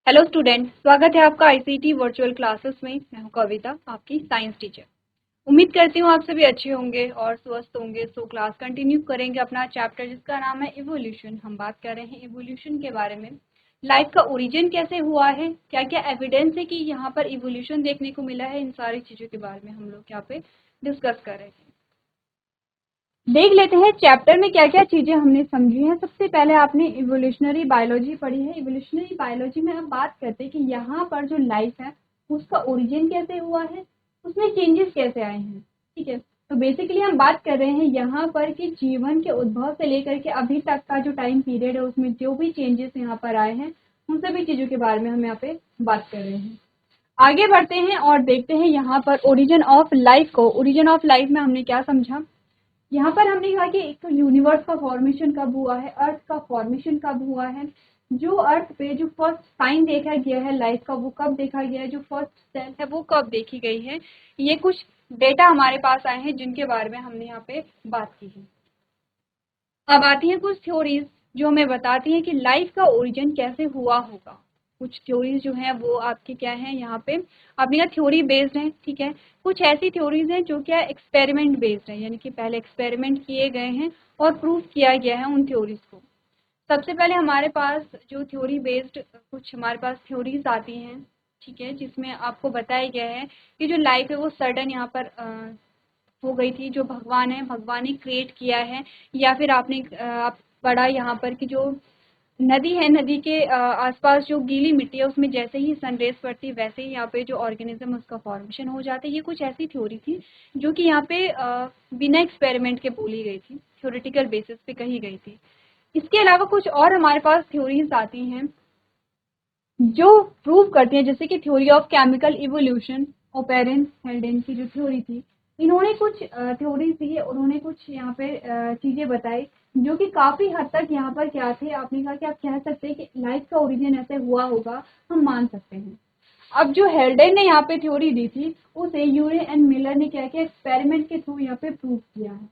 Hello student, स्वागत है आपका आईसीटी वर्चुअल क्लासेस में। मैं हूं कविता, आपकी साइंस टीचर। उम्मीद करती हूं आप सभी अच्छे होंगे और स्वस्थ होंगे। सो क्लास कंटिन्यू करेंगे अपना चैप्टर जिसका नाम है इवोल्यूशन। हम बात कर रहे हैं इवोल्यूशन के बारे में। लाइफ का ओरिजिन कैसे हुआ है, क्या क्या एविडेंस है कि यहाँ पर इवोल्यूशन देखने को मिला है, इन सारी चीज़ों के बारे में हम लोग यहाँ पे डिस्कस कर रहे हैं। देख लेते हैं चैप्टर में क्या क्या चीजें हमने समझी हैं। सबसे पहले आपने इवोल्यूशनरी बायोलॉजी पढ़ी है। इवोल्यूशनरी बायोलॉजी में हम बात करते हैं कि यहाँ पर जो लाइफ है उसका ओरिजिन कैसे हुआ है, उसमें चेंजेस कैसे आए हैं। ठीक है, तो बेसिकली हम बात कर रहे हैं यहाँ पर कि जीवन के उद्भव से लेकर के अभी तक का जो टाइम पीरियड है उसमें जो भी चेंजेस यहाँ पर आए हैं उन सभी चीजों के बारे में हम यहाँ पे बात कर रहे हैं। आगे बढ़ते हैं और देखते हैं यहाँ पर ओरिजिन ऑफ लाइफ को। ओरिजिन ऑफ लाइफ में हमने क्या समझा, यहाँ पर हमने कहा कि एक तो यूनिवर्स का फॉर्मेशन कब हुआ है, अर्थ का फॉर्मेशन कब हुआ है, जो अर्थ पे जो फर्स्ट साइन देखा गया है लाइफ का वो कब देखा गया है, जो फर्स्ट सेल है वो कब देखी गई है। ये कुछ डेटा हमारे पास आए हैं जिनके बारे में हमने यहाँ पे बात की है। अब आती हैं कुछ थ्योरीज जो हमें बताती हैं कि लाइफ का ओरिजिन कैसे हुआ होगा। कुछ थ्योरीज जो हैं वो आपके क्या हैं, यहाँ पे आपने कहा थ्योरी बेस्ड हैं। ठीक है, कुछ ऐसी थ्योरीज हैं जो क्या एक्सपेरिमेंट बेस्ड है, यानी कि पहले एक्सपेरिमेंट किए गए हैं और प्रूव किया गया है उन थ्योरीज को। सबसे पहले हमारे पास जो थ्योरी बेस्ड कुछ हमारे पास थ्योरीज आती हैं, ठीक है, जिसमें आपको बताया गया है कि जो लाइफ है वो सडन यहाँ पर हो गई थी। जो भगवान है, भगवान ने क्रिएट किया है, या फिर आपने आप पढ़ा यहाँ पर कि जो नदी है, नदी के आसपास जो गीली मिट्टी है उसमें जैसे ही सनरेज पड़ती वैसे ही यहाँ पे जो ऑर्गेनिज्म उसका फॉर्मेशन हो जाता है। ये कुछ ऐसी थ्योरी थी जो कि यहाँ पे बिना एक्सपेरिमेंट के बोली गई थी, थ्योरेटिकल बेसिस पे कही गई थी। इसके अलावा कुछ और हमारे पास थ्योरीज आती हैं जो प्रूव करती हैं, जैसे कि theory of chemical evolution, operon हेल्डेन की जो थ्योरी थी। इन्होंने कुछ थ्योरी थी, उन्होंने कुछ यहाँ पे चीजें बताई जो कि काफी हद तक यहाँ पर क्या थे, आपने कहा कि आप कह सकते हैं कि लाइफ का ओरिजिन ऐसे हुआ होगा, हम मान सकते हैं। अब जो हेल्डेन ने यहाँ पे थ्योरी दी थी उसे यूरे एंड मिलर ने क्या किया, एक्सपेरिमेंट के थ्रू यहाँ पे प्रूव किया है।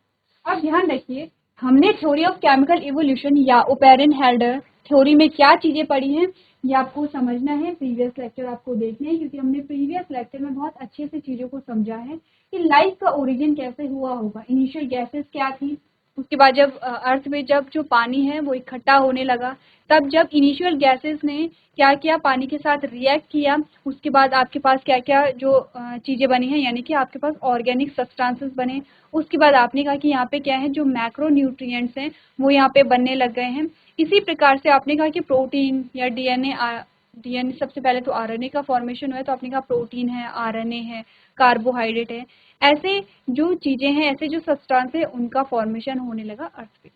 अब ध्यान रखिए, हमने थ्योरी ऑफ केमिकल इवोल्यूशन या ओपेरन हेल्डर थ्योरी में क्या चीजें पढ़ी हैं ये आपको समझना है। प्रीवियस लेक्चर आपको देखने हैं क्योंकि हमने प्रीवियस लेक्चर में बहुत अच्छे से चीजों को समझा है कि लाइफ का ओरिजिन कैसे हुआ होगा। इनिशियल गैसेस क्या थी, उसके बाद जब अर्थ में जब जो पानी है वो इकट्ठा होने लगा, तब जब इनिशियल गैसेस ने क्या किया, पानी के साथ रिएक्ट किया, उसके बाद आपके पास क्या क्या जो चीज़ें बनी हैं, यानी कि आपके पास ऑर्गेनिक सब्सटेंसेस बने। उसके बाद आपने कहा कि यहाँ पे क्या है, जो मैक्रो न्यूट्रिएंट्स हैं वो यहाँ पे बनने लग गए हैं। इसी प्रकार से आपने कहा कि प्रोटीन या डीएनए सबसे पहले तो आरएनए का फॉर्मेशन हुआ है, तो आपने कहा प्रोटीन है, आरएनए है, कार्बोहाइड्रेट है, ऐसे जो चीजें हैं, ऐसे जो सब्सटेंस है उनका फॉर्मेशन होने लगा अर्थ पे।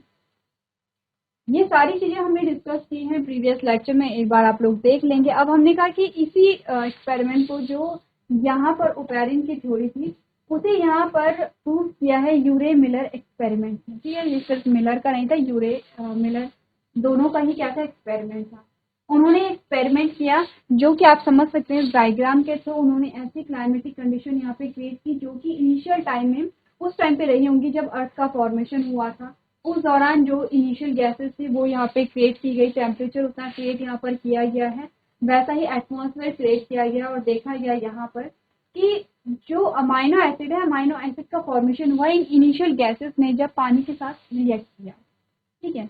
ये सारी चीजें हमने डिस्कस की हैं प्रीवियस लेक्चर में, एक बार आप लोग देख लेंगे। अब हमने कहा कि इसी एक्सपेरिमेंट को जो यहाँ पर ओपेरिन की थ्योरी थी उसे यहाँ पर प्रूव किया है यूरे मिलर एक्सपेरिमेंट। ठीक है, ये सिर्फ मिलर का नहीं था, यूरे मिलर दोनों का ही क्या था, एक्सपेरिमेंट था। उन्होंने एक्सपेरिमेंट किया जो कि आप समझ सकते हैं डायग्राम के थ्रू। उन्होंने ऐसी क्लाइमेटिक कंडीशन यहाँ पे क्रिएट की जो कि इनिशियल टाइम में उस टाइम पे रही होंगी जब अर्थ का फॉर्मेशन हुआ था। उस दौरान जो इनिशियल गैसेस थी वो यहाँ पे क्रिएट की गई, टेम्परेचर उतना क्रिएट यहाँ पर किया गया है, वैसा ही एटमॉस्फेयर क्रिएट किया गया और देखा गया यहाँ पर कि जो अमाइनो एसिड है, अमाइनो एसिड का फॉर्मेशन हुआ इन इनिशियल गैसेस ने जब पानी के साथ रिएक्ट किया। ठीक है,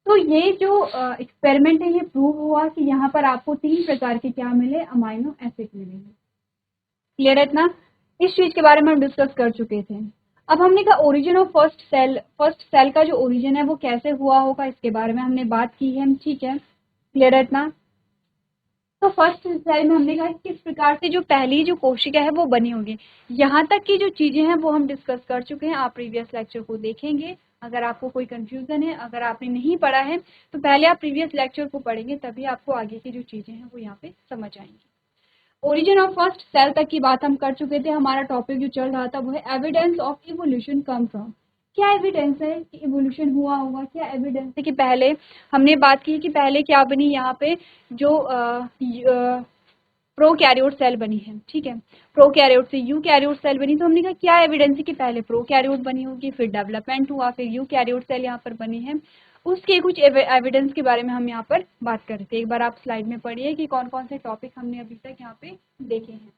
तो ये जो एक्सपेरिमेंट है ये प्रूव हुआ कि यहाँ पर आपको 3 प्रकार के क्या मिले, अमाइनो एसिड मिलेंगे। क्लियर है इतना? इस चीज के बारे में हम डिस्कस कर चुके थे। अब हमने कहा ओरिजिन ऑफ फर्स्ट सेल का जो ओरिजिन है वो कैसे हुआ होगा, इसके बारे में हमने बात की है। ठीक है, क्लियर है इतना? तो फर्स्ट सेल में हमने कहा किस प्रकार से जो पहली जो कोशिका है वो बनी होगी। यहाँ तक की जो चीजें हैं वो हम डिस्कस कर चुके हैं, आप प्रीवियस लेक्चर को देखेंगे। अगर आपको कोई कंफ्यूजन है, अगर आपने नहीं पढ़ा है, तो पहले आप प्रीवियस लेक्चर को पढ़ेंगे, तभी आपको आगे की जो चीजें हैं वो यहाँ पे समझ आएंगी। ओरिजिन ऑफ फर्स्ट सेल तक की बात हम कर चुके थे। हमारा टॉपिक जो चल रहा था वो है evidence of evolution come from. क्या एविडेंस है कि इवोल्यूशन हुआ होगा, क्या एविडेंस है कि पहले हमने बात की कि पहले क्या बनी, यहाँ पे जो प्रोकैरियोट सेल बनी है। ठीक है, प्रोकैरियोट से यूकैरियोट सेल बनी, तो हमने कहा क्या एविडेंस है कि पहले प्रोकैरियोट बनी होगी, फिर डेवलपमेंट हुआ, फिर यूकैरियोट सेल यहाँ पर बनी है। उसके कुछ एविडेंस के बारे में हम यहाँ पर बात करते हैं। एक बार आप स्लाइड में पढ़िए कि कौन कौन से टॉपिक हमने अभी तक यहाँ पे देखे हैं।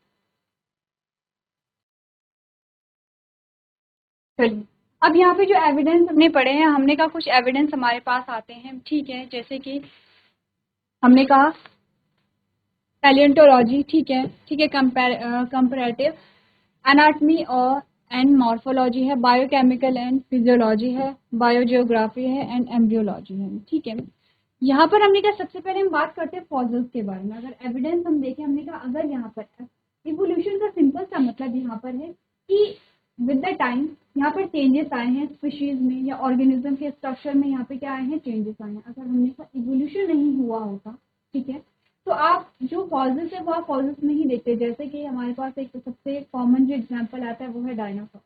चलिए, अब यहाँ पे जो एविडेंस हमने पढ़े हैं, हमने कहा कुछ एविडेंस हमारे पास आते हैं, ठीक है, जैसे कि हमने कहा पैलियोंटोलॉजी, ठीक है, कंपैरेटिव एनाटॉमी और एंड मॉर्फोलॉजी है, बायोकेमिकल एंड फिजियोलॉजी है, बायोजियोग्राफी है एंड एम्ब्रियोलॉजी है, ठीक है। यहाँ पर हमने कहा सबसे पहले हम बात करते हैं फॉसिल्स के बारे में। अगर एविडेंस हम देखें, हमने कहा अगर यहाँ पर इवोल्यूशन का सिंपल सा मतलब यहाँ पर है कि विद द टाइम यहाँ पर चेंजेस आए हैं स्पीशीज में या ऑर्गेनिज्म के स्ट्रक्चर में, यहाँ पे क्या आए हैं, चेंजेस आए हैं। अगर हमने कहा इवोल्यूशन नहीं हुआ होता, ठीक है, तो आप जो फॉसिल्स है वो आप फॉसिल्स में ही देखते हैं। जैसे कि हमारे पास एक सबसे कॉमन जो एग्जाम्पल आता है वो है डायनासोर।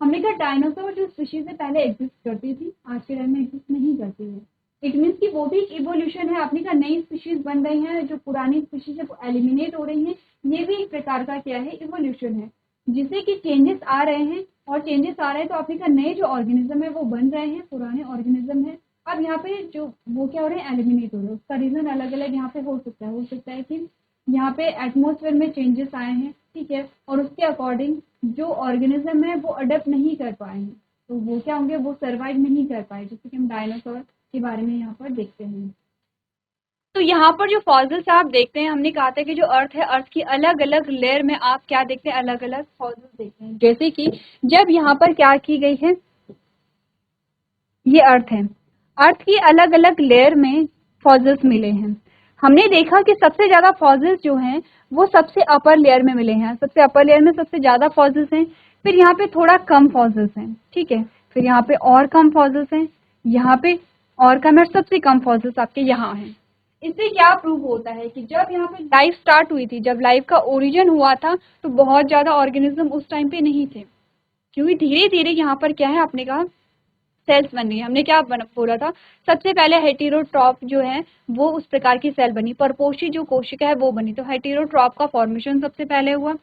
हमने कहा डायनासोर जो स्पीशीज है पहले एग्जिस्ट करती थी, आज के टाइम में एग्जिस्ट नहीं करती है। इट मीन्स कि वो भी एक इवोल्यूशन है। आपने कहा नई स्पीशीज बन रही हैं, जो पुरानी स्पीशीज है वो एलिमिनेट हो रही हैं, ये भी एक प्रकार का क्या है, इवोल्यूशन है, जिससे कि चेंजेस आ रहे हैं। और चेंजेस आ रहे हैं तो आपने कहा नए जो ऑर्गेनिज्म है वो बन रहे हैं, पुराने ऑर्गेनिज्म है अब यहाँ पे जो वो क्या हो रहे हैं, एलिमिनेट हो रहे हैं। उसका रीजन अलग अलग यहाँ पे हो सकता है कि यहाँ पे एटमोसफेयर में चेंजेस आए हैं, ठीक है, और उसके अकॉर्डिंग जो ऑर्गेनिज्म है वो अडेप्ट नहीं कर पाए हैं, तो वो क्या होंगे, वो सर्वाइव नहीं कर पाए, जैसे कि हम डायनासोर के बारे में यहाँ पर देखते हैं। तो यहाँ पर जो फॉसिल्स आप देखते हैं, हमने कहा था कि जो अर्थ है, अर्थ की अलग अलग लेयर में आप क्या देखते हैं, अलग अलग फॉसिल्स देखते हैं। जैसे कि जब यहाँ पर क्या की गई है, ये अर्थ है, अर्थ की अलग अलग लेयर में फॉसिल्स मिले हैं। हमने देखा कि सबसे ज्यादा फॉसिल्स जो हैं वो सबसे अपर लेयर में मिले हैं, सबसे अपर लेयर में सबसे ज्यादा फॉसिल्स हैं। फिर यहाँ पे थोड़ा कम फॉसिल्स हैं, ठीक है, फिर यहाँ पे और कम फॉसिल्स हैं, यहाँ पे और कम, और सबसे कम फॉसिल्स आपके यहाँ हैं। इससे क्या प्रूव होता है कि जब यहाँ पे लाइफ स्टार्ट हुई थी, जब लाइफ का ओरिजिन हुआ था, तो बहुत ज्यादा ऑर्गेनिज्म उस टाइम पे नहीं थे, क्योंकि धीरे धीरे यहाँ पर क्या है, आपने कहा सेल्स बन रही है। हमने क्या बोला था, सबसे पहले हेटेरोट्रॉप जो है वो उस प्रकार की सेल बनी, परपोषी जो कोशिका है वो बनी, तो हेटेरोट्रॉप का फॉर्मेशन सबसे पहले हुआ।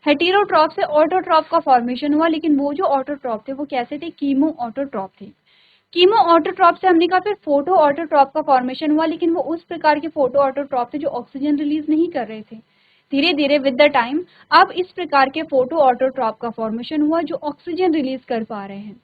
हेटेरोट्रॉप से ऑटोट्रॉप का फॉर्मेशन हुआ, लेकिन वो जो ऑटोट्रॉप थे वो कैसे थे, कीमो ऑटोट्रॉप थे। कीमो ऑटोट्रॉप से हमने कहा फिर फोटो ऑटोट्रॉप का फॉर्मेशन हुआ, लेकिन वो उस प्रकार के फोटो ऑटोट्रॉप थे जो ऑक्सीजन रिलीज नहीं कर रहे थे। धीरे धीरे विद द टाइम अब इस प्रकार के फोटो ऑटोट्रॉप का फॉर्मेशन हुआ जो ऑक्सीजन रिलीज कर पा रहे हैं।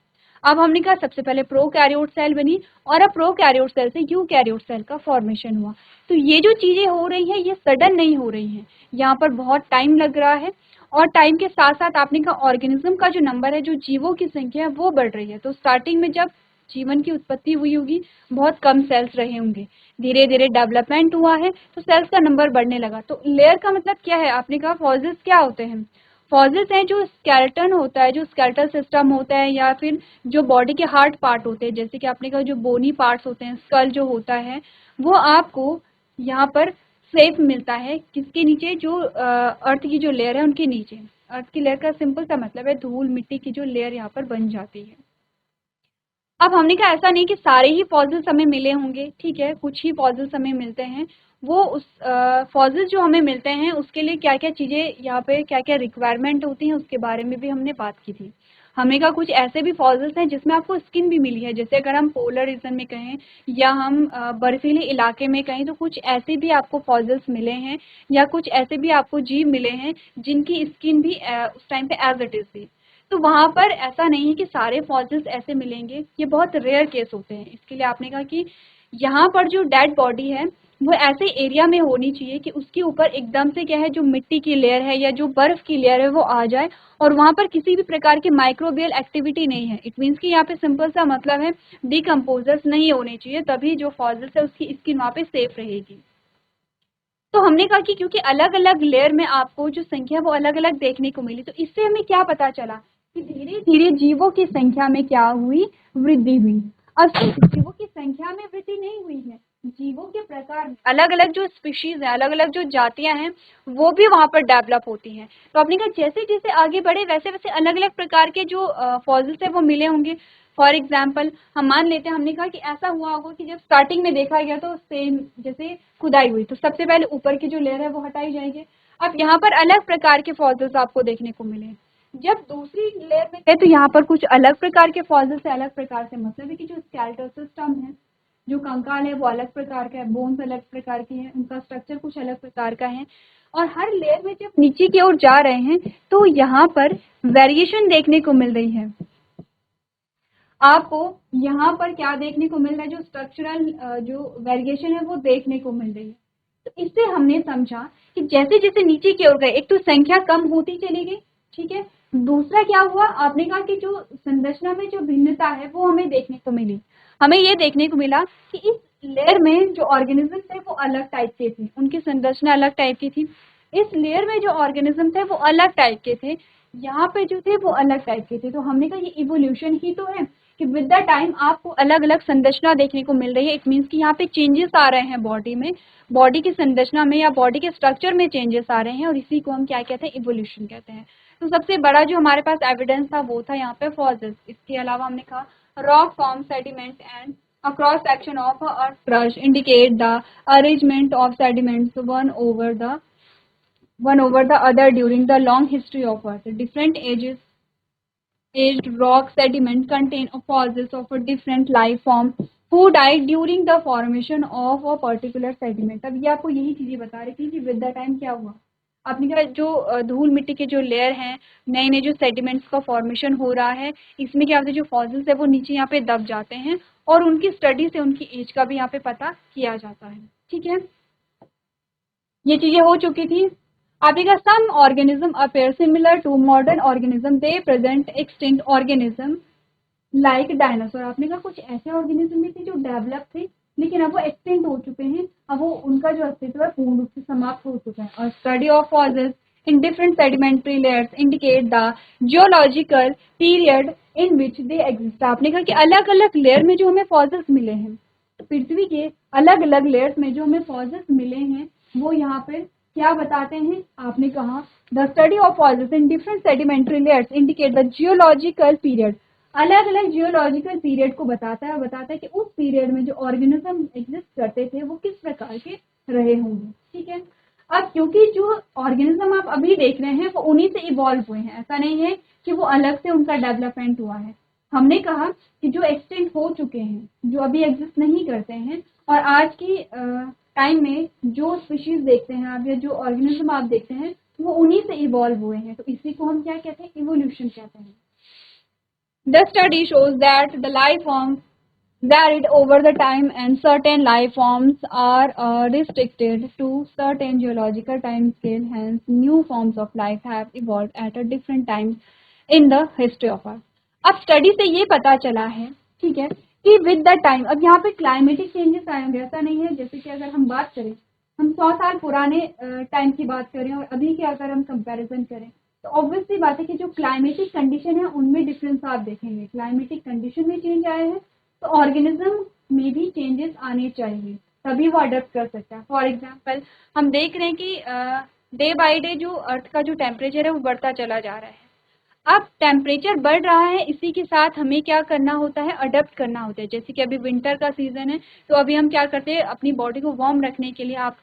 अब हमने कहा सबसे पहले प्रोकैरियोट सेल बनी, और अब प्रोकैरियोट सेल से यूकैरियोट सेल का फॉर्मेशन हुआ। तो ये जो चीजें हो रही हैं ये सडन नहीं हो रही हैं, यहाँ पर बहुत टाइम लग रहा है, और टाइम के साथ साथ आपने कहा ऑर्गेनिज्म का जो नंबर है, जो जीवों की संख्या है वो बढ़ रही है। तो स्टार्टिंग में जब जीवन की उत्पत्ति हुई होगी बहुत कम सेल्स रहे होंगे, धीरे धीरे डेवलपमेंट हुआ है तो सेल्स का नंबर बढ़ने लगा। तो लेयर का मतलब क्या है, आपने कहा फॉसिल्स क्या होते हैं, फॉसिल्स हैं जो स्केलेटन होता है, जो स्केलेटल सिस्टम होता है, या फिर जो बॉडी के हार्ड पार्ट होते हैं, जैसे कि आपने कहा जो बोनी पार्ट्स होते हैं, स्कल जो होता है, वो आपको यहाँ पर सेफ मिलता है किसके नीचे, जो अर्थ की जो लेयर है उनके नीचे। अर्थ की लेयर का सिंपल सा मतलब है धूल मिट्टी की जो लेयर यहाँ पर बन जाती है। अब हमने कहा ऐसा नहीं कि सारे ही फॉसिल्स हमें मिले होंगे, ठीक है, कुछ ही फॉसिल्स हमें मिलते हैं। वो उस फॉसिल्स जो हमें मिलते हैं उसके लिए क्या क्या चीज़ें यहाँ पे क्या क्या रिक्वायरमेंट होती हैं उसके बारे में भी हमने बात की थी। हमने कहा कुछ ऐसे भी फॉसिल्स हैं जिसमें आपको स्किन भी मिली है, जैसे अगर हम पोलर रीजन में कहें या हम बर्फीले इलाके में कहें, तो कुछ ऐसे भी आपको फॉसिल्स मिले हैं, या कुछ ऐसे भी आपको जीव मिले हैं जिनकी स्किन भी उस टाइम पे एज इट इज थी। तो वहाँ पर ऐसा नहीं है कि सारे फॉसिल्स ऐसे मिलेंगे, ये बहुत रेयर केस होते हैं। इसके लिए आपने कहा कि यहाँ पर जो डेड बॉडी है वो ऐसे एरिया में होनी चाहिए कि उसके ऊपर एकदम से क्या है, जो मिट्टी की लेयर है या जो बर्फ की लेयर है वो आ जाए, और वहाँ पर किसी भी प्रकार की माइक्रोबियल एक्टिविटी नहीं है। इट मीन्स कि यहाँ पे सिंपल सा मतलब है डिकम्पोजर्स नहीं होने चाहिए, तभी जो फॉसिल्स है उसकी स्किन वहाँ पे सेफ रहेगी। तो हमने कहा कि क्योंकि अलग अलग लेयर में आपको जो संख्या वो अलग अलग देखने को मिली, तो इससे हमें क्या पता चला कि धीरे धीरे जीवों की संख्या में क्या हुई, वृद्धि हुई। अब सिर्फ जीवों की संख्या में वृद्धि नहीं हुई है, जीवों के प्रकार अलग अलग जो स्पीशीज है, अलग अलग जो जातियां हैं वो भी वहां पर डेवलप होती हैं। तो आपने कहा जैसे जैसे आगे बढ़े वैसे वैसे अलग अलग प्रकार के जो फॉसिल्स है वो मिले होंगे। फॉर एग्जाम्पल हम मान लेते हैं, हमने कहा कि ऐसा हुआ होगा कि जब स्टार्टिंग में देखा गया तो सेम जैसे खुदाई हुई तो सबसे पहले ऊपर की जो लेयर है वो हटाई जाएगी। अब यहाँ पर अलग प्रकार के फॉसिल्स आपको देखने को मिले। जब दूसरी लेयर में गए तो यहाँ पर कुछ अलग प्रकार के फॉसिल्स है, अलग प्रकार से मतलब है कि जो स्केलेटल सिस्टम है जो कंकाल है वो अलग प्रकार का है, बोन्स अलग प्रकार की है, उनका स्ट्रक्चर कुछ अलग प्रकार का है। और हर लेयर में जब नीचे की ओर जा रहे हैं तो यहाँ पर वेरिएशन देखने को मिल रही है। आपको यहाँ पर क्या देखने को मिल रहा है, जो स्ट्रक्चरल जो वेरिएशन है वो देखने को मिल रही है। तो इससे हमने समझा कि जैसे जैसे नीचे की ओर गए, एक तो संख्या कम होती चली गई, ठीक है। दूसरा क्या हुआ, आपने कहा कि जो संरचना में जो भिन्नता है वो हमें देखने को मिली। हमें ये देखने को मिला कि इस लेयर में जो ऑर्गेनिज्म थे वो अलग टाइप के थे, उनकी संरचना अलग टाइप की थी। इस लेयर में जो ऑर्गेनिज्म थे वो अलग टाइप के थे, यहाँ पे जो थे वो अलग टाइप के थे। तो हमने कहा ये इवोल्यूशन ही तो है कि विद द टाइम आपको अलग अलग संरचना देखने को मिल रही है। इट मीन्स कि यहाँ पे चेंजेस आ रहे हैं बॉडी में, बॉडी की संरचना में या बॉडी के स्ट्रक्चर में चेंजेस आ रहे हैं, और इसी को हम क्या कहते हैं, इवोल्यूशन कहते हैं। तो सबसे बड़ा जो हमारे पास एविडेंस था वो था यहाँ पे फॉसिल्स। इसके अलावा हमने कहा rock form, sediments and a cross section of a earth crust indicate the arrangement of sediments one over the other during the long history of earth. Different aged rock sediment contain fossils of a different life form who died during the formation of a particular sediment. अब ये आपको यही चीजें बता रही थी कि with the time क्या हुआ। आपने कहा जो धूल मिट्टी के जो लेयर हैं, नए नए जो सेडिमेंट्स का फॉर्मेशन हो रहा है, इसमें क्या होता है, जो फॉसिल्स है वो नीचे यहाँ पे दब जाते हैं, और उनकी स्टडी से उनकी एज का भी यहाँ पे पता किया जाता है। ठीक है, ये चीजें हो चुकी थी। आपने कहा some organism appear similar to modern organism, they present extinct organism like dinosaur. आपने कहा कुछ ऐसे ऑर्गेनिज्म भी थे जो डेवलप थे लेकिन अब वो एक्सटिंक्ट हो चुके हैं, अब वो उनका जो अस्तित्व है पूर्ण रूप से समाप्त हो चुका है। और study of fossils in different sedimentary layers indicate the geological period in which they exist. आपने कहा कि अलग अलग लेयर में जो हमें फॉसिल्स मिले हैं, पृथ्वी के अलग अलग लेयर्स में जो हमें फॉसिल्स मिले हैं वो यहाँ पर क्या बताते हैं। आपने कहा the study of fossils in different sedimentary layers indicate the geological period, अलग अलग जियोलॉजिकल पीरियड को बताता है कि उस पीरियड में जो ऑर्गेनिज्म एग्जिस्ट करते थे वो किस प्रकार के रहे होंगे। ठीक है, अब क्योंकि जो ऑर्गेनिज्म आप अभी देख रहे हैं वो उन्हीं से इवॉल्व हुए हैं, ऐसा नहीं है कि वो अलग से उनका डेवलपमेंट हुआ है। हमने कहा कि जो एक्सटिंक्ट हो चुके हैं, जो अभी एग्जिस्ट नहीं करते हैं, और आज की टाइम में जो स्पीशीज देखते हैं आप या जो ऑर्गेनिज्म आप देखते हैं वो उन्हीं से इवॉल्व हुए हैं। तो इसी को हम क्या कहते हैं, इवोल्यूशन कहते हैं। The study shows that the life forms varied over the time and certain life forms are restricted to certain geological time scale. Hence, new forms of life have evolved at a different times in the history of Earth. अब study से ये पता चला है, ठीक है, कि with the time अब यहाँ पे क्लाइमेटिक चेंजेस आएंगे। ऐसा नहीं है जैसे कि अगर हम बात करें, हम 100 साल पुराने टाइम की बात करें और अभी के अगर हम कंपैरिजन करें तो ऑब्वियसली बात है कि जो क्लाइमेटिक कंडीशन है उनमें डिफरेंस आप देखेंगे। क्लाइमेटिक कंडीशन में चेंज आए हैं तो ऑर्गेनिज्म में भी चेंजेस आने चाहिए, तभी वो अडेप्ट कर सकता है। फॉर एग्जांपल हम देख रहे हैं कि डे बाय डे जो अर्थ का जो टेम्परेचर है वो बढ़ता चला जा रहा है। अब टेम्परेचर बढ़ रहा है, इसी के साथ हमें क्या करना होता है, अडेप्ट करना होता है। जैसे कि अभी विंटर का सीजन है तो अभी हम क्या करते हैं, अपनी बॉडी को वार्म रखने के लिए आप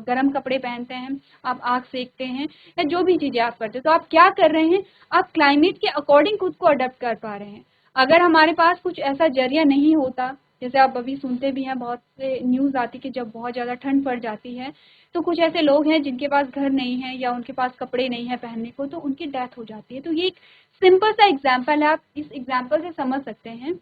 गर्म कपड़े पहनते हैं, आप आग सेकते हैं, या जो भी चीज़ें आप करते हैं। तो आप क्या कर रहे हैं, आप क्लाइमेट के अकॉर्डिंग खुद को अडेप्ट कर पा रहे हैं। अगर हमारे पास कुछ ऐसा जरिया नहीं होता, जैसे आप अभी सुनते भी हैं, बहुत से न्यूज़ आती कि जब बहुत ज़्यादा ठंड पड़ जाती है तो कुछ ऐसे लोग हैं जिनके पास घर नहीं है या उनके पास कपड़े नहीं है पहनने को, तो उनकी डेथ हो जाती है। तो ये एक सिंपल सा एग्जाम्पल है, आप इस एग्जाम्पल से समझ सकते हैं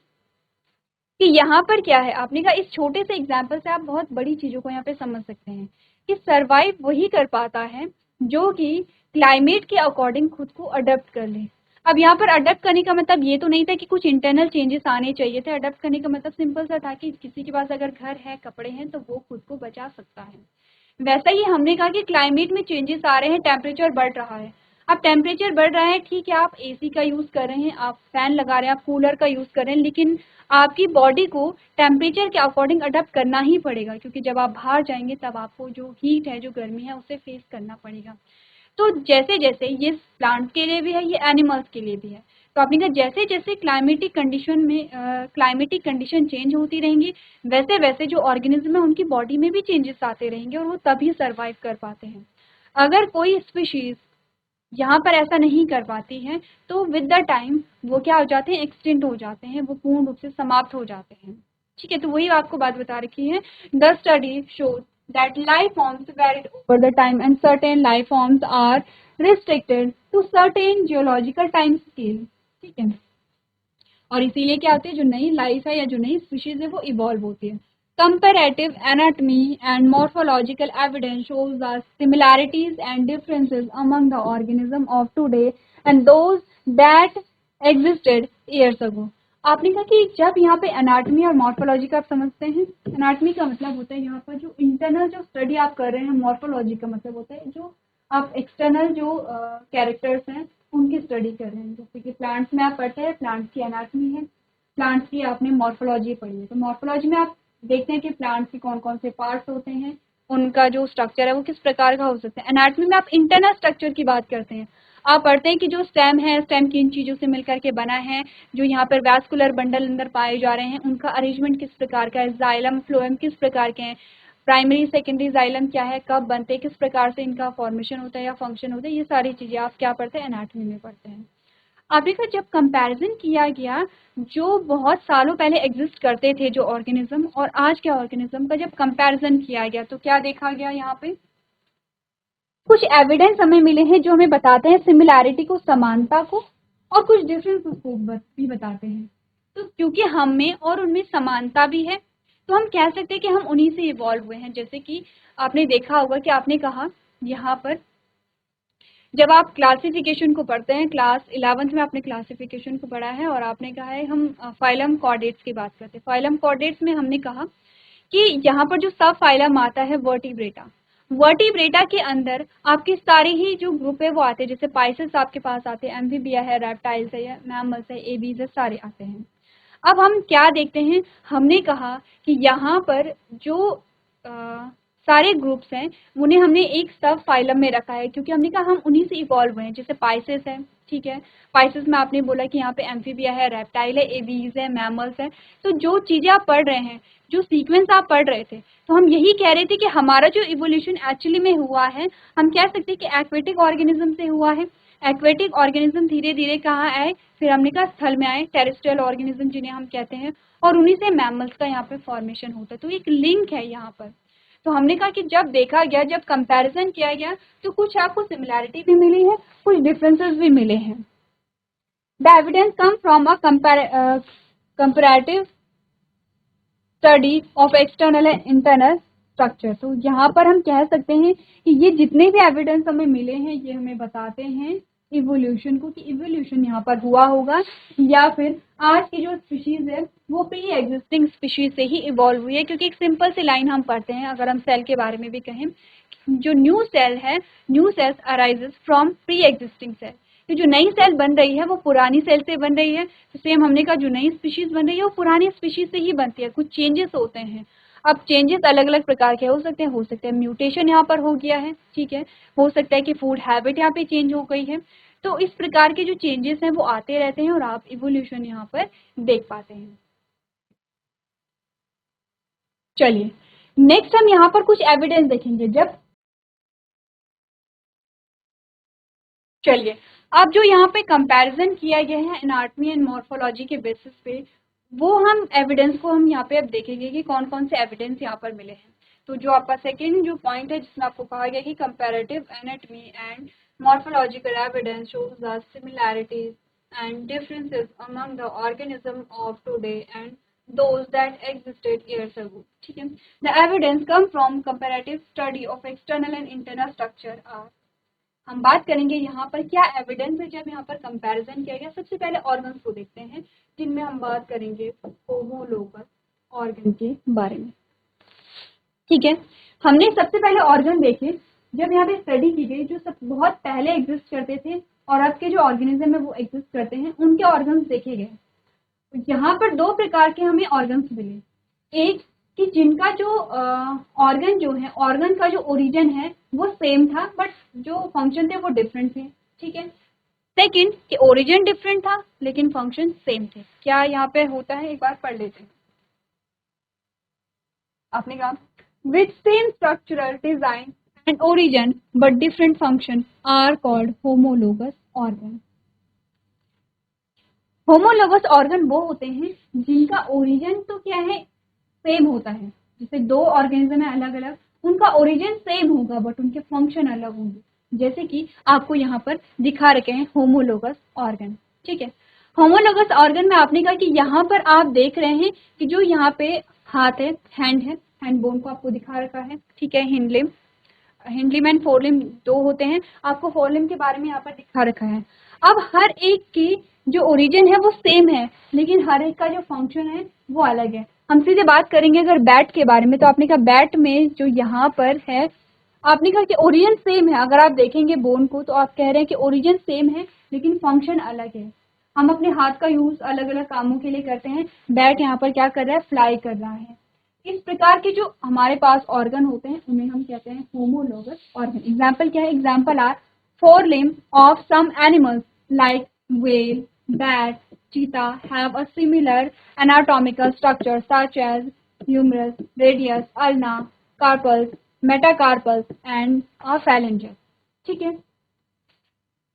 कि यहाँ पर क्या है। आपने कहा इस छोटे से एग्जाम्पल से आप बहुत बड़ी चीज़ों को यहाँ पे समझ सकते हैं कि सर्वाइव वही कर पाता है जो कि क्लाइमेट के अकॉर्डिंग खुद को अडेप्ट कर ले। अब यहाँ पर अडेप्ट करने का मतलब ये तो नहीं था कि कुछ इंटरनल चेंजेस आने चाहिए थे। अडेप्ट करने का मतलब सिंपल सा था कि किसी के पास अगर घर है, कपड़े हैं, तो वो खुद को बचा सकता है। वैसा ही हमने कहा कि क्लाइमेट में चेंजेस आ रहे हैं, टेम्परेचर बढ़ रहा है। अब टेम्परेचर बढ़ रहा है, ठीक है, आप एसी का यूज़ कर रहे हैं, आप फैन लगा रहे हैं, आप कूलर का यूज़ कर रहे हैं, लेकिन आपकी बॉडी को टेम्परेचर के अकॉर्डिंग अडेप्ट करना ही पड़ेगा, क्योंकि जब आप बाहर जाएंगे तब आपको जो हीट है, जो गर्मी है, उसे फेस करना पड़ेगा। तो जैसे जैसे ये प्लांट के लिए भी है, ये एनिमल्स के लिए भी है। तो आपने कहा जैसे जैसे क्लाइमेटिक कंडीशन चेंज होती रहेंगी, वैसे वैसे जो ऑर्गेनिज्म है उनकी बॉडी में भी चेंजेस आते रहेंगे और वो तभी सर्वाइव कर पाते हैं। अगर कोई स्पीशीज यहाँ पर ऐसा नहीं कर पाती है तो विद द टाइम वो क्या हो जाते हैं, एक्सटिंक्ट हो जाते हैं, वो पूर्ण रूप से समाप्त हो जाते हैं। ठीक है, तो वही आपको बात बता रखी है। The study shows that life forms varied over the time and certain life forms are restricted to certain geological time scale. ठीक है, और इसीलिए क्या होती है, जो नई लाइफ है या जो नई स्पीशीज है वो इवॉल्व होती है। Comparative anatomy and morphological evidence shows the similarities and differences among the organism of today and those that existed years ago. आपने कहा कि जब यहाँ पे एनाटॉमी और मॉर्फोलॉजी का आप समझते हैं, एनाटॉमी का मतलब होता है यहाँ पर जो इंटरनल जो स्टडी आप कर रहे हैं, मॉर्फोलॉजी का मतलब होता है जो आप एक्सटर्नल जो कैरेक्टर्स हैं उनकी स्टडी कर रहे हैं। जैसे कि प्लांट्स में आप पढ़ते हैं, प्लांट्स की एनाटॉमी है, प्लांट्स की आपने मॉर्फोलॉजी पढ़ी है, तो मॉर्फोलॉजी में आप देखते हैं कि प्लांट्स के कौन कौन से पार्ट्स होते हैं, उनका जो स्ट्रक्चर है वो किस प्रकार का हो सकता है। एनाटॉमी में आप इंटरनल स्ट्रक्चर की बात करते हैं, आप पढ़ते हैं कि जो स्टेम है, स्टेम किन चीज़ों से मिलकर के बना है, जो यहाँ पर वैस्कुलर बंडल अंदर पाए जा रहे हैं उनका अरेंजमेंट किस प्रकार का है, जाइलम फ्लोएम किस प्रकार के हैं, प्राइमरी सेकेंडरी जाइलम क्या है, कब बनते हैं, किस प्रकार से इनका फॉर्मेशन होता है या फंक्शन होता है, ये सारी चीज़ें आप क्या पढ़ते हैं, एनाटॉमी में पढ़ते हैं। अब देखो, जब कंपैरिजन किया गया जो बहुत सालों पहले एग्जिस्ट करते थे जो ऑर्गेनिज्म और आज के ऑर्गेनिज्म का जब कंपैरिजन किया गया तो क्या देखा गया, यहाँ पे कुछ एविडेंस हमें मिले हैं जो हमें बताते हैं सिमिलैरिटी को, समानता को, और कुछ डिफरेंस को भी बताते हैं। तो क्योंकि हम में और उनमें समानता भी है तो हम कह सकते हैं कि हम उन्हीं से इवॉल्व हुए हैं। जैसे कि आपने देखा होगा कि आपने कहा यहाँ पर जब आप क्लासिफिकेशन को पढ़ते हैं, क्लास 11th में आपने क्लासिफिकेशन को पढ़ा है और आपने कहा है हम फाइलम कॉर्डेट्स की बात करते हैं। फाइलम कॉर्डेट्स में हमने कहा कि यहाँ पर जो सब फाइलम आता है वर्टिब्रेटा, वर्टिब्रेटा के अंदर आपके सारे ही जो ग्रुप है वो आते हैं। जैसे पाइसेस आपके पास आते हैं, एम्फीबिया है, रेप्टाइल्स है, मैमल्स है, एबीज है, सारे आते हैं। अब हम क्या देखते हैं, हमने कहा कि यहाँ पर जो सारे ग्रुप्स हैं उन्हें हमने एक सब फाइलम में रखा है क्योंकि हमने कहा हम उन्हीं से इवॉल्व हुए हैं। जैसे पाइसेस है, ठीक है, पाइसेस में आपने बोला कि यहाँ पे एम्फीबिया है, रेप्टाइल है, एबीज है, मैमल्स है। तो जो चीज़ें आप पढ़ रहे हैं, जो सीक्वेंस आप पढ़ रहे थे, तो हम यही कह रहे थे कि हमारा जो इवोल्यूशन एक्चुअली में हुआ है, हम कह सकते हैं कि एक्वेटिक ऑर्गेनिज्म से हुआ है। एक्वेटिक ऑर्गेनिज्म धीरे धीरे कहाँ आए, फिर हमने कहा स्थल में आए, टेरेस्ट्रियल ऑर्गेनिज्म जिन्हें हम कहते हैं, और उन्हीं से मैमल्स का यहाँ पे फॉर्मेशन होता है। तो एक लिंक है यहाँ पर। तो हमने कहा कि जब देखा गया, जब कंपैरिजन किया गया, तो कुछ आपको सिमिलैरिटी भी मिली है, कुछ डिफरेंसेस भी मिले हैं। The evidence come from a comparative study of external and internal structure. तो यहाँ पर हम कह सकते हैं कि ये जितने भी एविडेंस हमें मिले हैं ये हमें बताते हैं इवोल्यूशन को, कि इवोल्यूशन यहाँ पर हुआ होगा या फिर आज की जो स्पीशीज है वो प्री एग्जिस्टिंग स्पीशीज से ही इवॉल्व हुई है। क्योंकि एक सिंपल सी लाइन हम पढ़ते हैं, अगर हम सेल के बारे में भी कहें, जो न्यू सेल है, new cells arises from pre existing cell. तो जो नई सेल बन रही है वो पुरानी सेल से बन रही है। तो सेम हमने कहा जो नई स्पीशीज बन रही है वो पुरानी स्पीशीज से ही बनती है। कुछ चेंजेस होते हैं, अब चेंजेस अलग अलग प्रकार के हो सकते हैं म्यूटेशन यहाँ पर हो गया है, ठीक है, हो सकता है कि फूड हैबिट यहाँ पे चेंज हो गई है। तो इस प्रकार के जो चेंजेस हैं वो आते रहते हैं और आप इवोल्यूशन यहाँ पर देख पाते हैं। चलिए नेक्स्ट हम यहाँ पर कुछ एविडेंस देखेंगे। चलिए अब जो यहाँ पे कंपैरिजन किया गया है एनाटॉमी एंड मॉर्फोलॉजी के बेसिस पे, वो हम एविडेंस को हम यहाँ पे अब देखेंगे कि कौन कौन से एविडेंस यहाँ पर मिले हैं। तो जो आपका सेकेंड जो पॉइंट है जिसमें आपको कहा गया कि comparative anatomy and morphological evidence shows the similarities and differences among the organism of today and those that existed years ago. ठीक है, the evidence come from comparative study of external and internal structure are, हम बात करेंगे यहाँ पर क्या evidence है जब यहाँ पर कंपैरिजन किया गया। सबसे पहले ऑर्गन्स को देखते हैं जिनमें हम बात करेंगे होमोलोगस ऑर्गन के बारे में। ठीक है, हमने सबसे पहले ऑर्गन देखे जब यहाँ पे स्टडी की गई, जो सब बहुत पहले एग्जिस्ट करते थे और अब के जो ऑर्गेनिज्म है वो एग्जिस्ट करते हैं, उनके ऑर्गन्स देखे गए। यहाँ पर दो प्रकार के हमें ऑर्गन्स मिले, एक कि जिनका जो ऑर्गन जो है, ऑर्गन का जो ओरिजिन है वो सेम था बट जो फंक्शन थे वो डिफरेंट थे। ठीक है, सेकंड कि ओरिजिन डिफरेंट था लेकिन फंक्शन सेम थे। क्या यहाँ पे होता है, एक बार पढ़ लेते हैं। आपने कहा with same structural design and origin but different function are called homologous organ. Homologous organ वो होते हैं जिनका ओरिजिन तो क्या है, सेम होता है, जैसे दो ऑर्गेनिज्म है अलग अलग, उनका ओरिजिन सेम होगा बट उनके फंक्शन अलग होंगे। जैसे कि आपको यहाँ पर दिखा रखे हैं होमोलोगस ऑर्गन, ठीक है। होमोलोगस ऑर्गन में आपने कहा कि यहाँ पर आप देख रहे हैं कि जो यहाँ पे हाथ है, हैंड बोन को आपको दिखा रखा है, ठीक है। हिंडलिम एंड फोरलिम दो होते हैं, आपको फोरलिम के बारे में यहाँ पर दिखा रखा है। अब हर एक की जो ओरिजिन है वो सेम है, लेकिन हर एक का जो फंक्शन है वो अलग है। हम सीधे बात करेंगे अगर बैट के बारे में, तो आपने कहा बैट में जो यहाँ पर है, आपने कहा कि ओरिजिन सेम है। अगर आप देखेंगे बोन को तो आप कह रहे हैं कि ओरिजिन सेम है लेकिन फंक्शन अलग है। हम अपने हाथ का यूज अलग अलग कामों के लिए करते हैं, बैट यहाँ पर क्या कर रहा है, फ्लाई कर रहा है। इस प्रकार के जो हमारे पास ऑर्गन होते हैं उन्हें हम कहते हैं होमोलोगस ऑर्गन। एग्जाम्पल क्या है, example are forelimb of some animals like whale, bat, cheetah have a similar anatomical structure such as humerus, radius, ulna, carpals, metacarpals and a phalanges, ठीक है।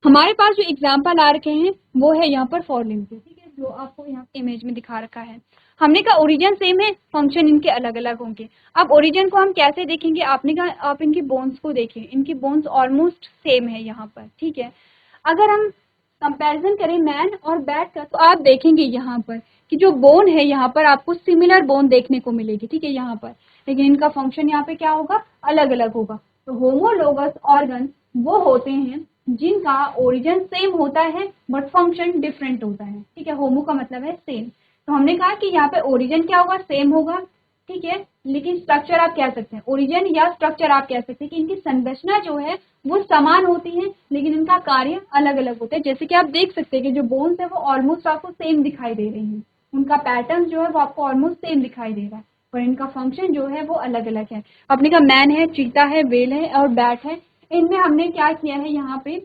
हमारे पास जो एग्जाम्पल आ रखे हैं वो है यहाँ पर फोर लिम्ब के, ठीक है, जो आपको यहाँ इमेज में दिखा रखा है। हमने कहा ओरिजिन सेम है, फंक्शन इनके अलग अलग होंगे। अब ओरिजिन को हम कैसे देखेंगे, आपने कहा आप इनकी बोन्स को देखें, इनकी बोन्स ऑलमोस्ट सेम है यहाँ पर, ठीक है। अगर हम कंपैरिजन करें मैन और बैट का, तो आप देखेंगे यहाँ पर कि जो बोन है यहाँ पर आपको सिमिलर बोन देखने को मिलेगी, ठीक है यहाँ पर, लेकिन इनका फंक्शन यहाँ पे क्या होगा, अलग अलग होगा। तो होमोलोगस ऑर्गन वो होते हैं जिनका ओरिजिन सेम होता है बट फंक्शन डिफरेंट होता है, ठीक है। होमो का मतलब है सेम, तो हमने कहा कि यहाँ पे ओरिजिन क्या होगा, सेम होगा, ठीक है, लेकिन स्ट्रक्चर आप कह सकते हैं, ओरिजिन या स्ट्रक्चर आप कह सकते हैं कि इनकी संरचना जो है वो समान होती है लेकिन इनका कार्य अलग अलग होता है। जैसे कि आप देख सकते हैं कि जो बोन्स है वो ऑलमोस्ट आपको सेम दिखाई दे रही हैं, उनका पैटर्न जो है वो आपको ऑलमोस्ट सेम दिखाई दे रहा है, पर इनका फंक्शन जो है वो अलग अलग है। अपने का मैन है, चीता है, वेल है और बैट है, इनमें हमने क्या किया है, यहाँ पे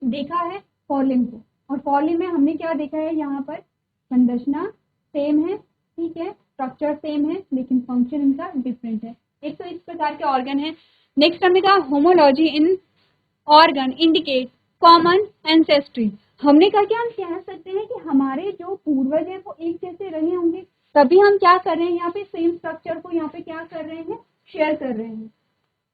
देखा है फॉर्लिम को, और फॉर्लिम में हमने क्या देखा है, यहाँ पर संरचना सेम है, ठीक है, स्ट्रक्चर सेम है लेकिन फंक्शन इनका डिफरेंट है। एक तो इस प्रकार के ऑर्गन है। नेक्स्ट हमने कहा होमोलॉजी इन ऑर्गन इंडिकेट कॉमन एंसेस्ट्री। हमने कहा कि हम कह सकते हैं कि हमारे जो पूर्वज है वो एक जैसे रहे होंगे, तभी हम क्या कर रहे हैं, यहाँ पे सेम स्ट्रक्चर को यहाँ पे क्या कर रहे हैं, शेयर कर रहे हैं।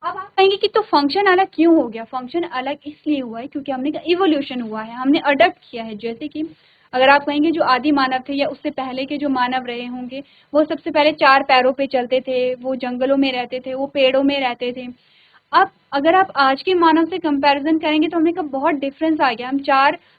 अब आप कहेंगे कि तो फंक्शन अलग क्यों हो गया, फंक्शन अलग इसलिए हुआ है क्योंकि हमने कहा इवोल्यूशन हुआ है, हमने अडॉप्ट किया है। जैसे कि अगर आप कहेंगे जो आदि मानव थे या उससे पहले के जो मानव रहे होंगे, वो सबसे पहले चार पैरों पे चलते थे, वो जंगलों में रहते थे, वो पेड़ों में रहते थे। अब अगर आप आज के मानव से कंपैरिजन करेंगे तो हमने कहा बहुत डिफरेंस आ गया,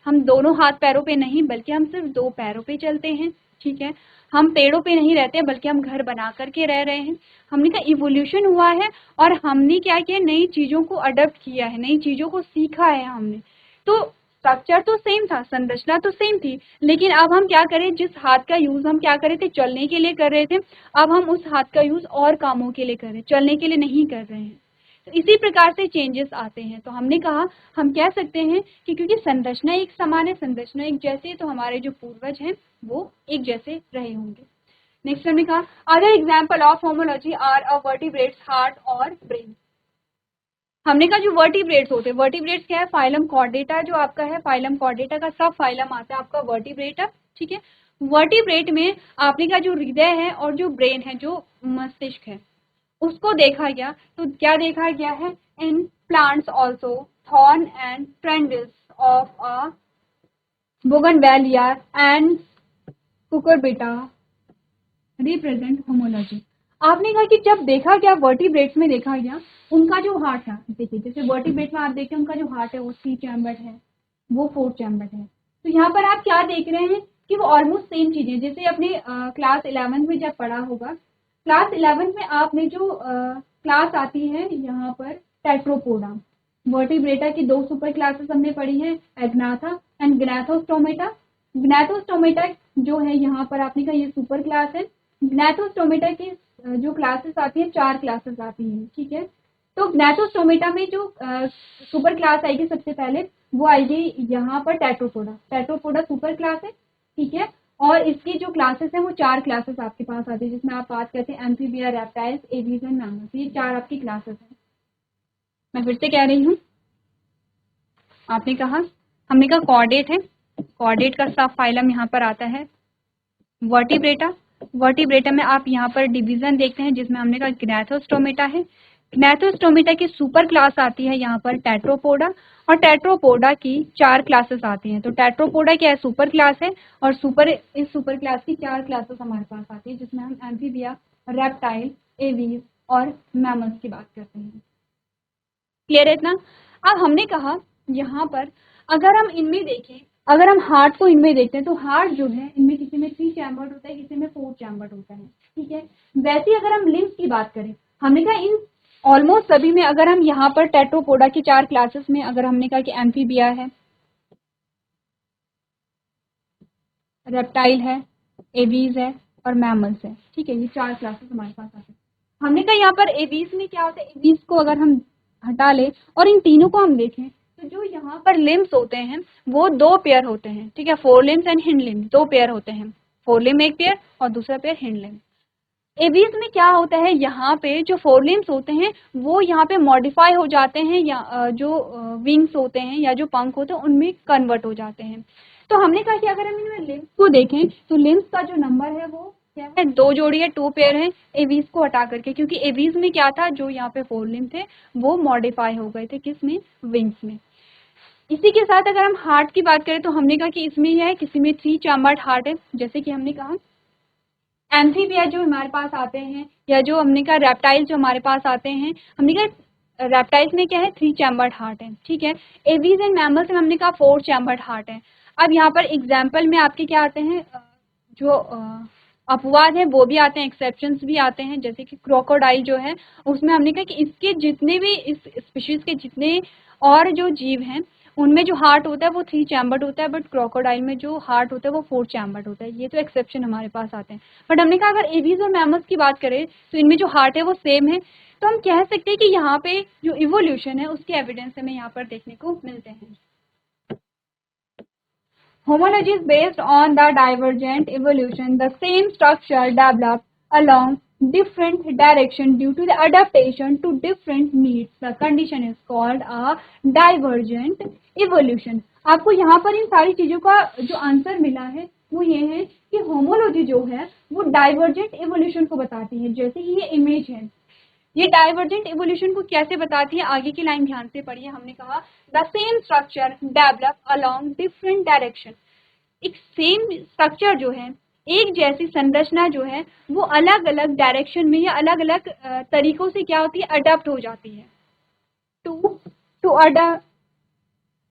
हम दोनों हाथ पैरों पे नहीं बल्कि हम सिर्फ दो पैरों पे चलते हैं, ठीक है। हम पेड़ों पे नहीं रहते बल्कि हम घर बना करके रह रहे हैं। हमने कहा इवोल्यूशन हुआ है और हमने क्या किया, नई चीज़ों को अडॉप्ट किया है, नई चीज़ों को सीखा है हमने। तो स्ट्रक्चर तो सेम था, संरचना तो सेम थी, लेकिन अब हम क्या करें, जिस हाथ का यूज़ हम क्या कर रहे थे, चलने के लिए कर रहे थे, अब हम उस हाथ का यूज़ और कामों के लिए कर रहे हैं, चलने के लिए नहीं कर रहे हैं। तो इसी प्रकार से चेंजेस आते हैं। तो हमने कहा हम कह सकते हैं कि क्योंकि संरचना एक समान है, संरचना एक जैसी है, तो हमारे जो पूर्वज हैं वो एक जैसे रहे होंगे। नेक्स्ट हमने कहा other example of homology are a vertebrates heart और ब्रेन। हमने कहा जो वर्टिब्रेट्स होते हैं, वर्टिब्रेट्स क्या है, फाइलम कॉर्डेटा जो आपका है, फाइलम कॉर्डेटा का सब फाइलम आता है आपका वर्टिब्रेटा, ठीक है। वर्टिब्रेट में आपने कहा जो हृदय है और जो ब्रेन है, जो मस्तिष्क है, उसको देखा गया। तो क्या देखा गया है, in plants also thorn and tendrils of a bougainvillea and cucurbita represent homology. आपने कहा कि जब देखा गया वर्टिब्रेट्स में देखा गया उनका जो हार्ट था, देखिए जैसे वर्टिब्रेट में आप देखते हैं उनका जो हार्ट है वो 3 चैम्बर्ड है, वो 4 चैम्बर्ड है। तो यहाँ पर आप क्या देख रहे हैं कि वो ऑलमोस्ट सेम चीजें, जैसे अपने क्लास 11 में जब पढ़ा होगा, क्लास 11 में आपने जो क्लास आती है यहाँ पर टेट्रोपोडा, वर्टिब्रेटा की 2 सुपर क्लासेस हमने पढ़ी है, एग्नाथा एंड ग्नैथोस्टोमेटा। ग्नैथोस्टोमेटा जो है यहाँ पर आपने कहा ये सुपर क्लास है। ग्नैथोस्टोमेटा की जो क्लासेस आती है 4 क्लासेस आती हैं, ठीक है। तो ग्नैथोस्टोमेटा में जो सुपर क्लास आएगी सबसे पहले वो आएगी यहाँ पर टेट्रोपोडा। टेट्रोपोडा सुपर क्लास है, ठीक है, और इसकी जो क्लासेस हैं वो 4 क्लासेस आपके पास आती है, जिसमें आप बात करते हैं amphibia, reptiles, aves and mammals. ये 4 आपकी क्लासेस हैं। मैं फिर से कह रही हूँ, आपने कहा, हमने कहा कॉर्डेट है, कॉर्डेट का सब फाइलम यहाँ पर आता है वर्टिब्रेटा, वर्टिब्रेटा में आप यहाँ पर डिवीजन देखते हैं जिसमें हमने कहा ग्नैथोस्टोमेटा है। ग्नैथोस्टोमेटा की सुपर क्लास आती है यहाँ पर टेट्रोपोडा, और टेट्रोपोडा की 4 क्लासेस आती हैं। तो टेट्रोपोडा क्या है, सुपर क्लास है, और इस सुपर क्लास की 4 क्लासेस हमारे पास आती है जिसमें हम एम्फीबिया, रेप्टाइल, एवीज और मैमल्स की बात करते हैं। क्लियर है इतना? अब हमने कहा यहाँ पर अगर हम इनमें देखें, अगर हम हार्ट को इनमें देखते हैं तो हार्ट जो है इनमें किसी में 3 चैम्बर्ड होता है, किसी में 4 चैम्बर्ड होता है, ठीक है। वैसे अगर हम लिम्स की बात करें, हमने कहा इन ऑलमोस्ट सभी में, अगर हम यहाँ पर टेट्रोपोडा की 4 क्लासेस में अगर हमने कहा कि एम्फीबिया है, रेप्टाइल है, एवीज है और मैमल्स है, ठीक है, ये 4 क्लासेस हमारे पास आते हैं। हमने कहा यहाँ पर एवीज में क्या होता है, एवीज को अगर हम हटा ले और इन तीनों को हम देखें तो जो यहाँ पर लिम्स होते हैं वो 2 पेयर होते हैं, ठीक है, 4 limbs and hind limbs 2 pair होते हैं, 4 लिम्ब एक पेयर और दूसरा पेयर हिंड लिम्ब। एवीज में क्या होता है, यहाँ पे जो 4 लिम्स होते हैं वो यहाँ पे मॉडिफाई हो जाते हैं, या जो विंग्स होते हैं या जो पंख होते हैं उनमें कन्वर्ट हो जाते हैं। तो हमने कहा कि अगर हम इनमें लिम्स को देखें तो लिम्स का जो नंबर है वो क्या है, 2 जोड़ी है, 2 पेयर है एवीज को हटा करके, क्योंकि एवीज में क्या था, जो यहाँ पे 4 लिम्ब थे वो मॉडिफाई हो गए थे, किस में, विंग्स में। इसी के साथ अगर हम हार्ट की बात करें तो हमने कहा कि इसमें यह है, किसी में 3 चैम्बर्ड हार्ट है, जैसे कि हमने कहा एम्फीबिया जो हमारे पास आते हैं, या जो हमने कहा रेप्टाइल जो हमारे पास आते हैं, हमने कहा रेप्टाइल्स में क्या है, 3 चैम्बर्ड हार्ट है, ठीक है। एवीज एंड मैमल्स में हमने कहा 4 चैम्बर्ड हार्ट है। अब यहाँ पर एग्जाम्पल में आपके क्या आते हैं, जो अपवाद है वो भी आते हैं, एक्सेप्शंस भी आते हैं, जैसे कि क्रोकोडाइल जो है उसमें हमने कहा कि इसके जितने भी, इस स्पीशीज के जितने और जो जीव हैं उनमें जो हार्ट होता है वो 3 चैम्बर्ड होता है, बट क्रोकोडाइल में जो हार्ट होता है वो 4 चैम्बर्ड होता है। ये तो एक्सेप्शन हमारे पास आते हैं, बट हमने कहा अगर एवीज और मैमल्स की बात करें तो इनमें जो हार्ट है वो सेम है। तो हम कह सकते हैं कि यहाँ पे जो इवोल्यूशन है उसके एविडेंस हमें यहाँ पर देखने को मिलते हैं। Homology is based on the divergent evolution. The same structure developed along different direction due to the adaptation to different needs. The condition is called a divergent evolution. आपको यहाँ पर इन सारी चीजों का जो आंसर मिला है वो ये है कि होमोलॉजी जो है वो डाइवर्जेंट इवोल्यूशन को बताती है। जैसे कि ये इमेज है, ये डाइवर्जेंट इवोल्यूशन को कैसे बताती है, आगे की लाइन ध्यान से पढ़िए। हमने कहा the same structure develop along different direction. एक सेम स्ट्रक्चर जो है, एक जैसी संरचना जो है वो अलग अलग डायरेक्शन में या अलग अलग तरीकों से क्या होती है, अडॉप्ट हो जाती है to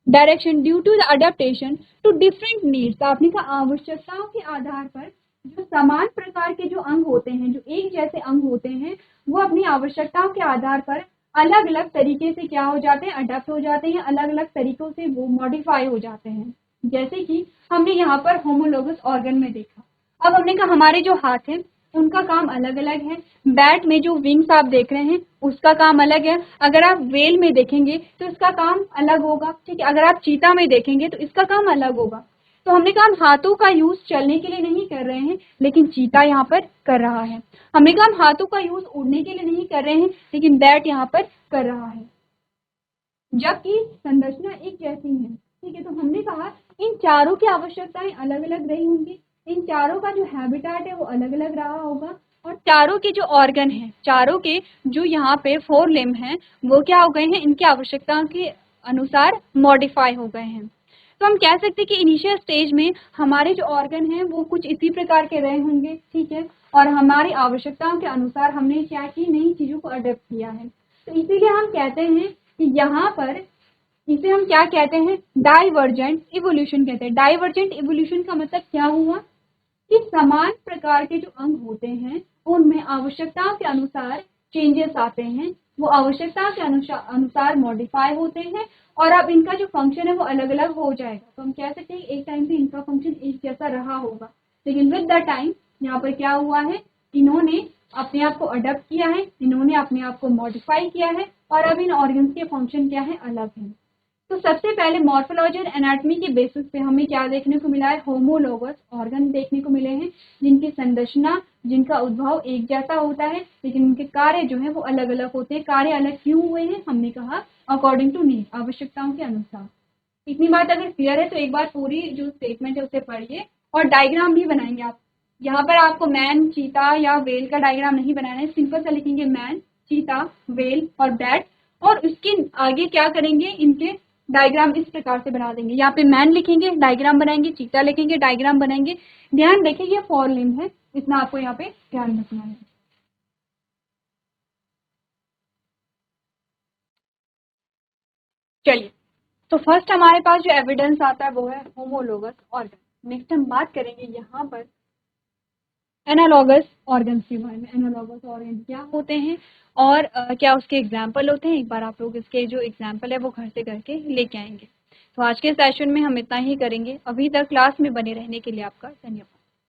direction due to the adaptation to different needs. आपने कहा आवश्यकताओं के आधार पर जो समान प्रकार के जो अंग होते हैं, जो एक जैसे अंग होते हैं, वो अपनी आवश्यकताओं के आधार पर अलग अलग तरीके से क्या हो जाते हैं, अडॉप्ट हो जाते हैं, अलग अलग तरीकों से वो मॉडिफाई हो जाते हैं। जैसे कि हमने यहाँ पर होमोलोगस ऑर्गन में देखा। अब हमने कहा हमारे जो हाथ हैं उनका काम अलग अलग है। बैट में जो विंग्स आप देख रहे हैं उसका काम अलग है। अगर आप व्हेल में देखेंगे तो इसका काम अलग होगा, ठीक है। अगर आप चीता में देखेंगे तो इसका काम अलग होगा। तो हमने कहा हम हाथों का यूज चलने के लिए नहीं कर रहे हैं, लेकिन चीता यहाँ पर कर रहा है। हमने कहा हम हाथों का यूज उड़ने के लिए नहीं कर रहे हैं, लेकिन बैट यहाँ पर कर रहा है, जबकि संरचना एक जैसी है, ठीक है। तो हमने कहा इन चारों की आवश्यकताएं अलग अलग रही होंगी, इन चारों का जो हैबिटेट है वो अलग अलग रहा होगा, और चारों के जो ऑर्गन हैं, चारों के जो यहाँ पे 4 लिम्ब हैं वो क्या हो गए हैं, इनकी आवश्यकताओं के अनुसार मॉडिफाई हो गए हैं। तो हम कह सकते हैं कि इनिशियल स्टेज में हमारे जो ऑर्गन हैं वो कुछ इसी प्रकार के रहे होंगे, ठीक है, और हमारी आवश्यकताओं के अनुसार हमने क्या की, नई चीजों को अडेप्ट किया है। तो इसीलिए हम कहते हैं कि यहाँ पर इसे हम क्या कहते हैं, डाइवर्जेंट इवोल्यूशन कहते हैं। डाइवर्जेंट इवोल्यूशन का मतलब क्या हुआ कि समान प्रकार के जो अंग होते हैं उनमें आवश्यकताओं के अनुसार चेंजेस आते हैं, वो आवश्यकता के अनुसार मॉडिफाई होते हैं, और अब इनका जो फंक्शन है वो अलग अलग हो जाएगा। तो हम कह सकते हैं एक टाइम पे इनका फंक्शन एक जैसा रहा होगा, लेकिन विद द टाइम यहाँ पर क्या हुआ है, इन्होंने अपने आप को अडॉप्ट किया है, इन्होंने अपने आप को मॉडिफाई किया है, और अब इन ऑर्गन्स के फंक्शन क्या है, अलग है। तो सबसे पहले मॉर्फोलॉजी और एनाटॉमी के बेसिस पे हमें क्या देखने को मिला है, होमोलोगस ऑर्गन देखने को मिले हैं, जिनकी संरचना, जिनका उद्भव एक जैसा होता है, लेकिन उनके कार्य जो है वो अलग अलग होते हैं। कार्य अलग क्यों हुए हैं, हमने कहा अकॉर्डिंग टू नीड, आवश्यकताओं के अनुसार। इतनी बात अगर क्लियर है तो एक बार पूरी जो स्टेटमेंट है उसे पढ़िए और डायग्राम भी बनाएंगे आप यहाँ पर आपको मैन, चीता या वेल का डायग्राम नहीं बनाना है, सिंपल सा लिखेंगे मैन, चीता, वेल और बैट, और उसके आगे क्या करेंगे, इनके डायग्राम इस प्रकार से बना देंगे। यहाँ पे मैन लिखेंगे, डायग्राम बनाएंगे, चीता लिखेंगे, डायग्राम बनाएंगे। ध्यान देखें ये फॉर लिम है, इतना आपको यहाँ पे ध्यान रखना है। चलिए, तो फर्स्ट हमारे पास जो एविडेंस आता है वो है होमोलोगस ऑर्गन। नेक्स्ट हम बात करेंगे यहाँ पर एनालॉगस ऑर्गन के बारे में। एनालॉगस ऑर्गन क्या होते हैं और क्या उसके एग्जाम्पल होते हैं, एक बार आप लोग इसके जो एग्जाम्पल है वो घर से करके लेके आएंगे। तो आज के सेशन में हम इतना ही करेंगे। अभी तक क्लास में बने रहने के लिए आपका धन्यवाद।